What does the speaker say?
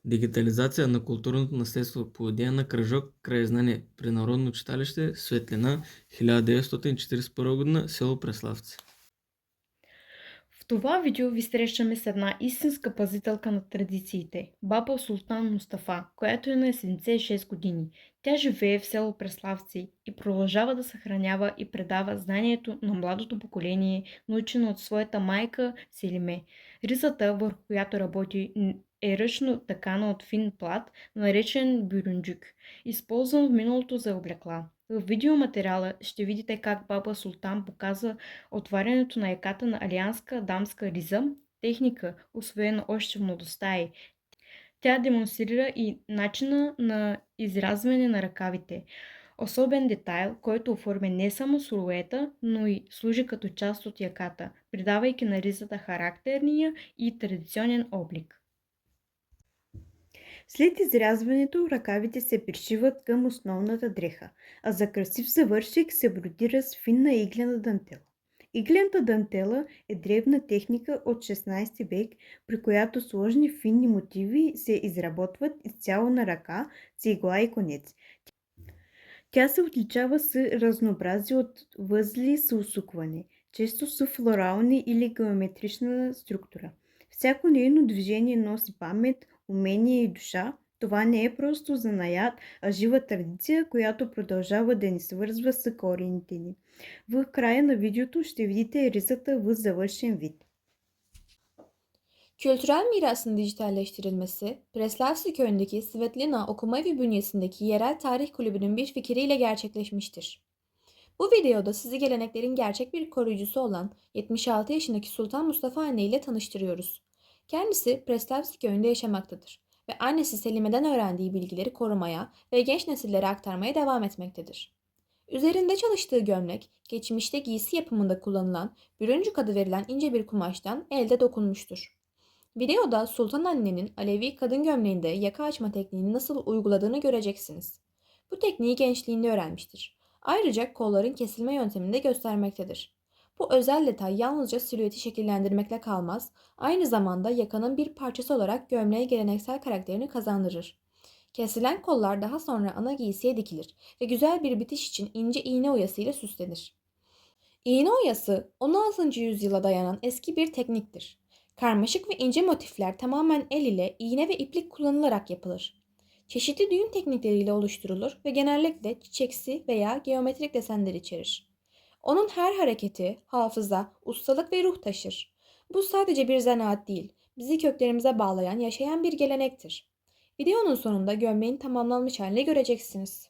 Дигитализация на културното наследство по идея на кръжок край знание при Народно читалище Светлина 1941 година, село Преславци. В това видео ви срещаме с една истинска пазителка на традициите – баба Султан Мустафа, която е на 76 години. Тя живее в село Преславци и продължава да съхранява и предава знанието на младото поколение, научено от своята майка Селиме. Ризата, върху която работи, е ръчно такана от фин плат, наречен бюрюнджик, използван в миналото за облекла. В видеоматериала ще видите как баба Султан показва отварянето на яката на алианска дамска риза, техника, усвоена още в младостта й. Тя демонстрира и начина на изрязване на ръкавите. Особен детайл, който оформя не само силуета, но и служи като част от яката, придавайки на ризата характерния и традиционен облик. След изрязването ръкавите се пришиват към основната дреха, а за красив завършек се бродира с финна иглена дантела. Иглената дантела е древна техника от 16 век, при която сложни финни мотиви се изработват изцяло на ръка с игла и конец. Тя се отличава с разнообразие от възли с усукване, често с флорални или геометрична структура. Всяко нейно движение носи памет, умение и душа. Това не е просто занаят, а жива традиция, която продължава да ни свързва с корените ни. В края на видеото ще видите ризата в завършен вид. Kültürel mirasın dijitalleştirilmesi, Preslavski köyündeki Svetlina Okuma Evi bünyesindeki yerel tarih kulübünün bir fikriyle gerçekleşmiştir. Bu videoda sizi geleneklerin gerçek bir koruyucusu olan 76 yaşındaki Sultan Mustafa anne ile tanıştırıyoruz. Kendisi Preslavski köyünde yaşamaktadır ve annesi Selime'den öğrendiği bilgileri korumaya ve genç nesillere aktarmaya devam etmektedir. Üzerinde çalıştığı gömlek, geçmişte giysi yapımında kullanılan bürüncük adı verilen ince bir kumaştan elde dokunmuştur. Videoda Sultan annenin Alevi kadın gömleğinde yaka açma tekniğini nasıl uyguladığını göreceksiniz. Bu tekniği gençliğinde öğrenmiştir. Ayrıca kolların kesilme yöntemini de göstermektedir. Bu özel detay yalnızca silüeti şekillendirmekle kalmaz, aynı zamanda yakanın bir parçası olarak gömleğe geleneksel karakterini kazandırır. Kesilen kollar daha sonra ana giysiye dikilir ve güzel bir bitiş için ince iğne oyası ile süslenir. İğne oyası 16. yüzyıla dayanan eski bir tekniktir. Karmaşık ve ince motifler tamamen el ile iğne ve iplik kullanılarak yapılır. Çeşitli düğün teknikleriyle oluşturulur ve genellikle çiçeksi veya geometrik desenler içerir. Onun her hareketi, hafıza, ustalık ve ruh taşır. Bu sadece bir zanaat değil, bizi köklerimize bağlayan yaşayan bir gelenektir. Videonun sonunda gömleğin tamamlanmış halini göreceksiniz.